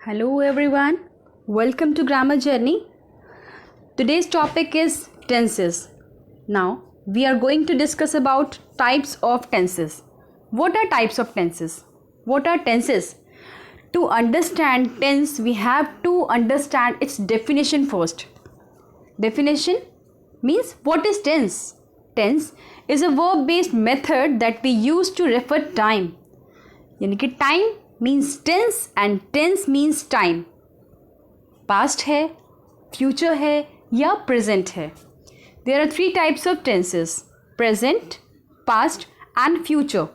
Hello everyone, welcome to Grammar Journey. Today's topic is tenses. Now we are going to discuss about types of tenses. What are types of tenses? What are tenses? To understand tense, we have to understand its definition first. Definition means what is tense? Tense is a verb-based method that we use to refer time. यानी कि time means tense and tense means time. Past है, future है या present है. There are three types of tenses: present, past and future.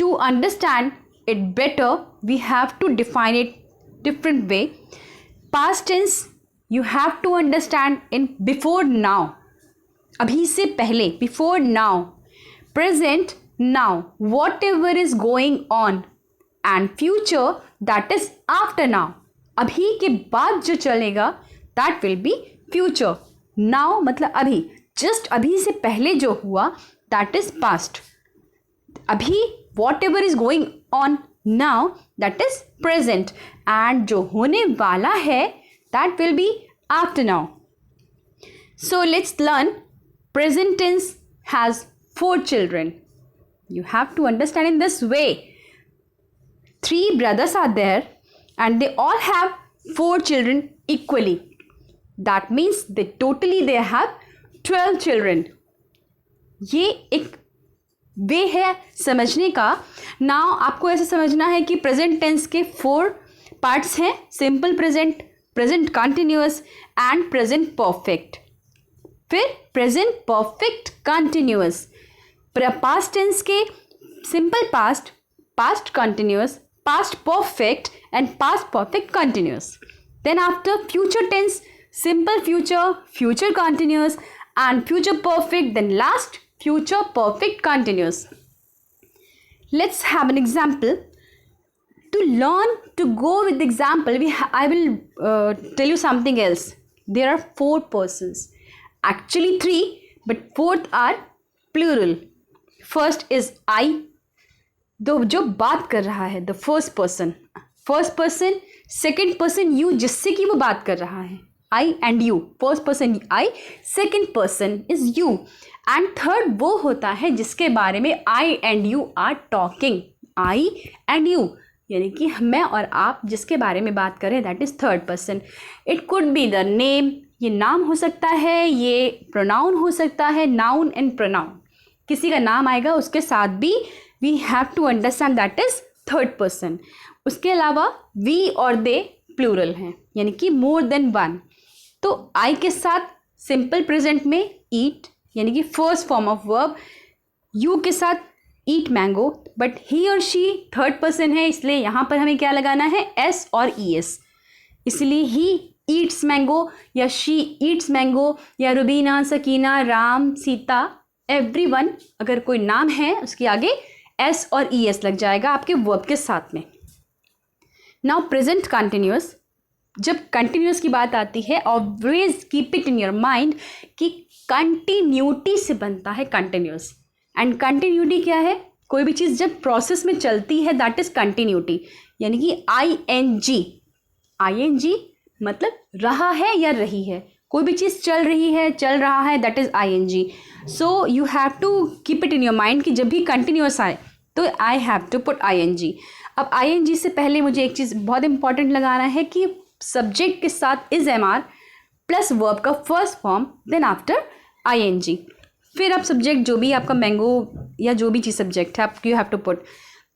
To understand it better, we have to define it different way. Past tense you have to understand in before now. अभी से पहले, before now. Present, now, whatever is going on. And future, that is after now. अभी के बाद जो चलेगा that will be future. Now मतलब अभी, just अभी से पहले जो हुआ that is past. अभी whatever is going on now that is present. And जो होने वाला है that will be after now. So let's learn. Present tense has 4 children. You have to understand in this way. 3 brothers are there and they all have 4 children equally. That means they have 12 children. ये एक वे है समझने का. Now आपको ऐसे समझना है कि प्रेजेंट टेंस के 4 पार्ट्स हैं: simple present, present continuous and present perfect. फिर present perfect continuous. Past tense के simple past, past continuous, past perfect and past perfect continuous. Then after future tense, simple future, future continuous and future perfect, then last future perfect continuous. Let's have an example. To learn to go with the example, I will tell you something else. There are 4 persons. Actually 3, but 4th are plural. First is I. जो बात कर रहा है the first person, second person you, जिससे कि वो बात कर रहा है, I and you. First person I, second person is you and third वो होता है जिसके बारे में I and you are talking. I and you यानी कि मैं और आप जिसके बारे में बात करें that is third person. It could be the name, ये नाम हो सकता है, ये प्रोनाउन हो सकता है, नाउन एंड प्रोनाउन. किसी का नाम आएगा उसके साथ भी we have to understand that is third person. उसके अलावा we और they plural हैं यानी कि more than one. तो I के साथ simple present में eat यानी कि first form of verb, you के साथ eat mango, but he और she third person है इसलिए यहाँ पर हमें क्या लगाना है, s और es. इसलिए he eats mango या she eats mango या रुबीना, सकीना, राम, सीता, everyone अगर कोई नाम है उसके आगे एस और ई एस लग जाएगा आपके वर्ब के साथ में. Now present continuous. जब कंटिन्यूअस की बात आती है always keep it in your mind कि कंटिन्यूटी से बनता है कंटिन्यूअस. एंड कंटिन्यूटी क्या है? कोई भी चीज़ जब प्रोसेस में चलती है दैट इज़ कंटिन्यूटी. यानी कि आई एन जी मतलब रहा है या रही है. कोई भी चीज़ चल रही है, चल रहा है, that is I N G. So you have to keep it in your mind कि जब भी कंटिन्यूअस आए तो I have to put I N G. अब आई एन जी से पहले मुझे एक चीज़ बहुत इंपॉर्टेंट लगाना है कि सब्जेक्ट के साथ is am are plus verb का first form, then after I N G. फिर आप सब्जेक्ट जो भी आपका मैंगो या जो भी चीज़ सब्जेक्ट है आप यू हैव टू पुट.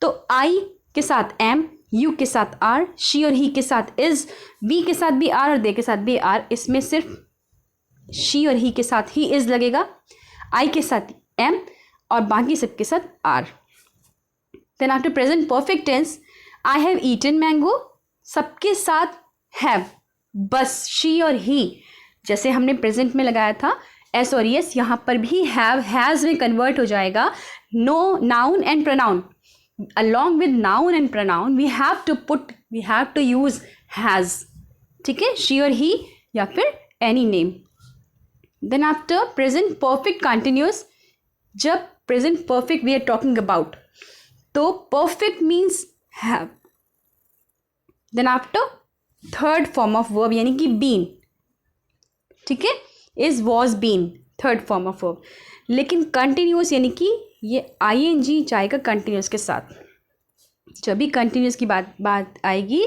तो आई के साथ एम, यू के साथ आर, शी और ही के साथ इज, वी के साथ भी आर और दे के साथ भी आर. इसमें सिर्फ शी और ही के साथ ही इज लगेगा, आई के साथ एम और बाकी सबके साथ are. Then after present perfect tense, I have eaten mango, सबके साथ हैव, बस शी और ही जैसे हमने प्रेजेंट में लगाया था एस और यस, यहाँ पर भी हैव हैज़ में कन्वर्ट हो जाएगा. No noun and pronoun, along with noun and pronoun we have to use has. ठीक है, she और he या फिर any name. Then after present perfect continuous, जब present perfect we are talking about, तो perfect means have. Then after third form of verb यानी कि been, ठीक है, is was been, third form of verb. लेकिन continuous यानी कि ये आईएनजी जाएगा कंटिन्यूस के साथ। जब भी कंटिन्यूस की बात आएगी,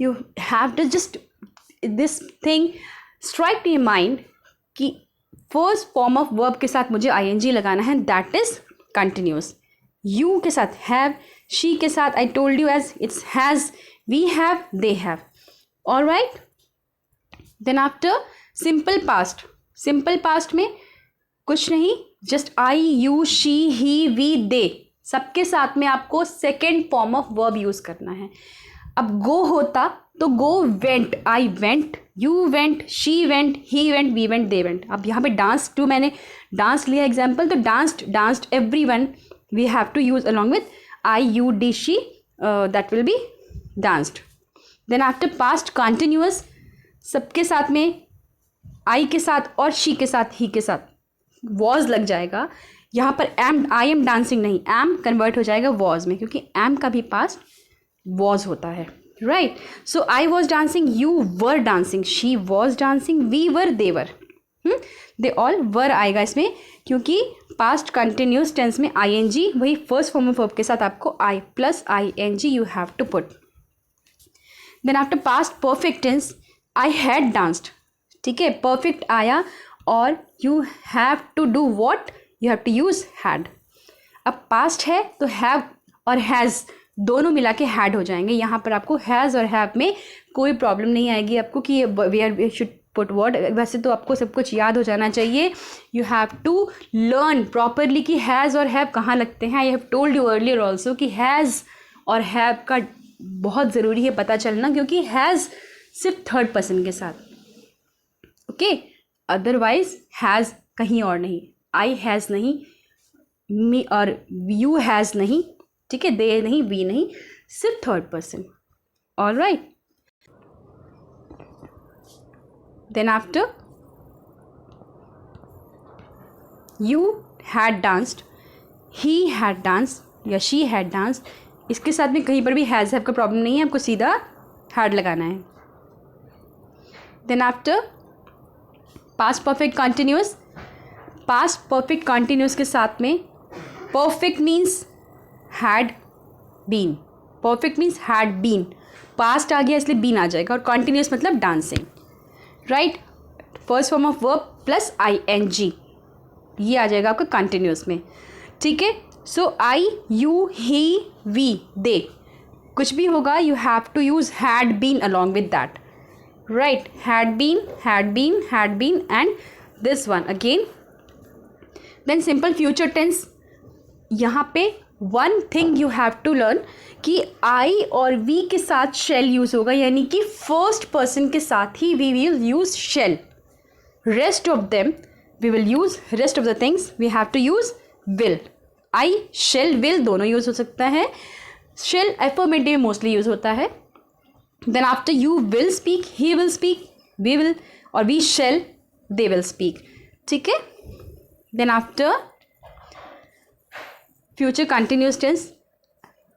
you have to just this thing strike in mind कि फर्स्ट फॉर्म ऑफ वर्ब के साथ मुझे आईएनजी लगाना है, दैट इज कंटिन्यूस। यू के साथ हैव, शी के साथ I told you as it's has, we have, they have. Alright, then after simple past, simple past में कुछ नहीं, just I, you, she, he, we, they, सबके साथ में आपको second form of verb use करना है। अब गो होता तो go went, I went, you went, she went, he went, we went, they went. अब यहाँ पे डांस टू, मैंने डांस लिया एग्जाम्पल, तो danced every one, we have to use along with I, you, he, she, that will be danced. Then after past continuous, सबके साथ में आई के साथ और शी के साथ, ही के साथ वॉज लग जाएगा। यहाँ पर एम, आई एम डांसिंग नहीं, एम कन्वर्ट हो जाएगा वॉज में, क्योंकि एम का भी पास्ट वॉज होता है, right. So I was dancing, you were dancing, she was dancing, we were, they were, they all, were आएगा इसमें, क्योंकि पास्ट कंटिन्यूस टेंस में आई एन जी, वही फर्स्ट फॉर्म ऑफ वर्ब के साथ आपको I plus I N G you have to put. Then after past perfect tense, I had danced, ठीक है, परफेक्ट आया और you have to do what, you have to use had. अब past है तो हैव और हैज़ दोनों मिला के हैड हो जाएंगे। यहाँ पर आपको हैज़ और हैव में कोई प्रॉब्लम नहीं आएगी आपको कि where we should put word. वैसे तो आपको सब कुछ याद हो जाना चाहिए। You have to learn properly कि हैज़ और हैव कहाँ लगते हैं। I have told you earlier also कि हैज़ और हैव का बहुत ज़रूरी है पता चलना, क्योंकि हैज़ सिर्फ थर्ड पर्सन के साथ, ओके, अदरवाइज हैज़ कहीं और नहीं, आई हैज़ नहीं, मी और यू हैज़ नहीं, ठीक है, दे नहीं, वी नहीं, सिर्फ third person. Alright, then after you had danced, he had danced या शी हैड डांस्ड, इसके साथ में कहीं पर भी हैज़ हैव का प्रॉब्लम नहीं है, आपको सीधा हैड लगाना है। Then after past perfect continuous, past perfect continuous के साथ में perfect means had been, perfect means had been, past आ गया इसलिए बीन आ जाएगा, और कंटिन्यूअस मतलब dancing, right. First form of verb plus I N G, ये आ जाएगा आपका कंटिन्यूअस में, ठीक है। सो आई, यू, ही, वी, दे, कुछ भी होगा you have to use had been along with that, right. Had been, had been, had been and this one again. Then simple future tense, यहाँ पे one thing you have to learn कि I और we के साथ shell use होगा, यानी कि first person के साथ ही we will use shall. Rest of them we will use, rest of the things we have to use will. I, shall, will दोनों यूज़ हो सकता है। शेल एफर्मेटिव में मोस्टली यूज़ होता है। Then after you will speak, he will speak, we will, और we shall, they will speak, ठीक है। Then after future continuous tense,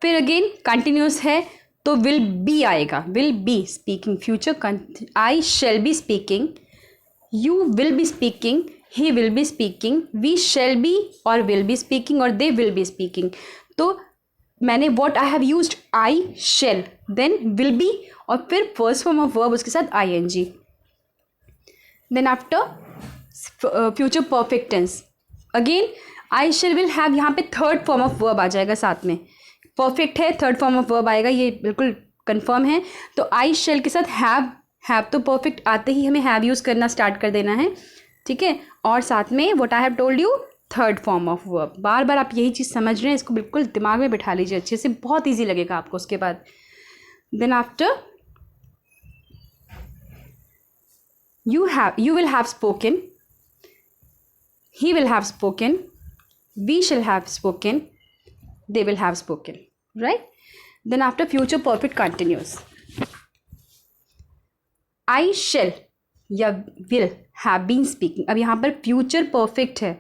फिर अगेन कंटिन्यूस है तो विल बी आएगा, will be speaking, future I shall be speaking, you will be speaking, he will be speaking, we shall be और will be speaking, और they will be speaking. तो मैंने what I have used I shall, then will be, और फिर first form of verb उसके साथ I N G. Then after future perfect tense, again I shall will have, यहाँ पे third form of verb आ जाएगा साथ में, परफेक्ट है थर्ड फॉर्म ऑफ वर्ब आएगा, ये बिल्कुल कंफर्म है। तो आई शेल के साथ हैव तो परफेक्ट आते ही हमें हैव यूज़ करना स्टार्ट कर देना है, ठीक है। और साथ में what I have told you, third form of verb. बार बार आप यही चीज़ समझ रहे हैं, इसको बिल्कुल दिमाग में बिठा लीजिए अच्छे से, बहुत ईजी लगेगा आपको उसके बाद। Then after you will have spoken, he will have spoken, we shall have spoken, they will have spoken, right. Then after future perfect continuous, I shall या will have been speaking। अब यहाँ पर future perfect है,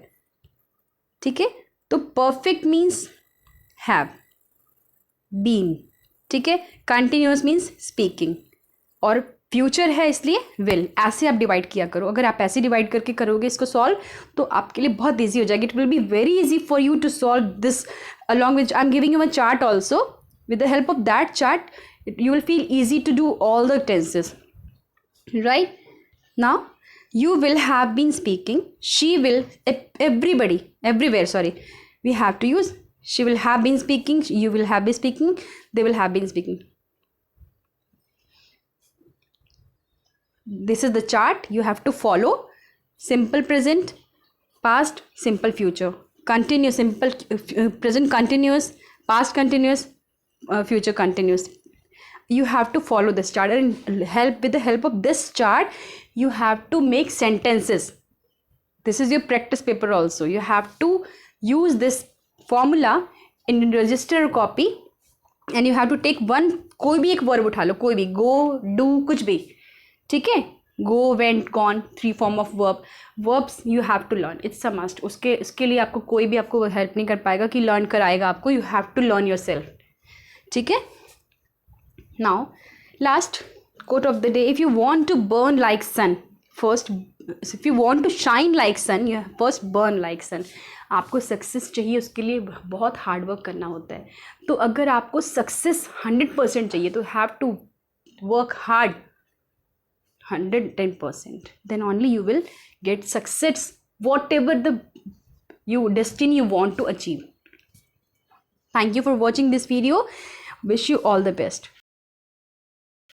ठीक है, तो perfect means have been, ठीक है. कंटिन्यूस मीन्स स्पीकिंग, और फ्यूचर है इसलिए विल. ऐसे आप डिवाइड किया करो. अगर आप ऐसे डिवाइड करके करोगे इसको सॉल्व तो आपके लिए बहुत ईजी हो जाएगी. It will be very easy for you to solve this along with I'm giving you a chart also. With the help of that chart you will feel easy to do all the tenses. Right now you will have been speaking, she will, everybody, everywhere, sorry, we have to use she will have been speaking, you will have been speaking, they will have been speaking. This is the chart you have to follow. Simple present, past, simple future, continuous, simple present continuous, past continuous, future continuous. You have to follow this chart, and with the help of this chart you have to make sentences. This is your practice paper also. You have to use this formula in register copy, and you have to take one, कोई भी एक verb उठा लो, कोई भी, go, do, कुछ भी, ठीक है. go, went, gone, 3 form of verbs you have to learn. It's a must. उसके लिए आपको कोई भी आपको हेल्प नहीं कर पाएगा कि लर्न कराएगा आपको. You have to learn yourself. ठीक है. Now last quote of the day. If you want to burn like sun, first, if you want to shine like sun, you first burn like sun. आपको success चाहिए, उसके लिए बहुत hard work करना होता है. तो अगर आपको सक्सेस 100% चाहिए तो have to work hard 110%. Then only you will get success, whatever the destiny you want to achieve. Thank you for watching this video. Wish you all the best.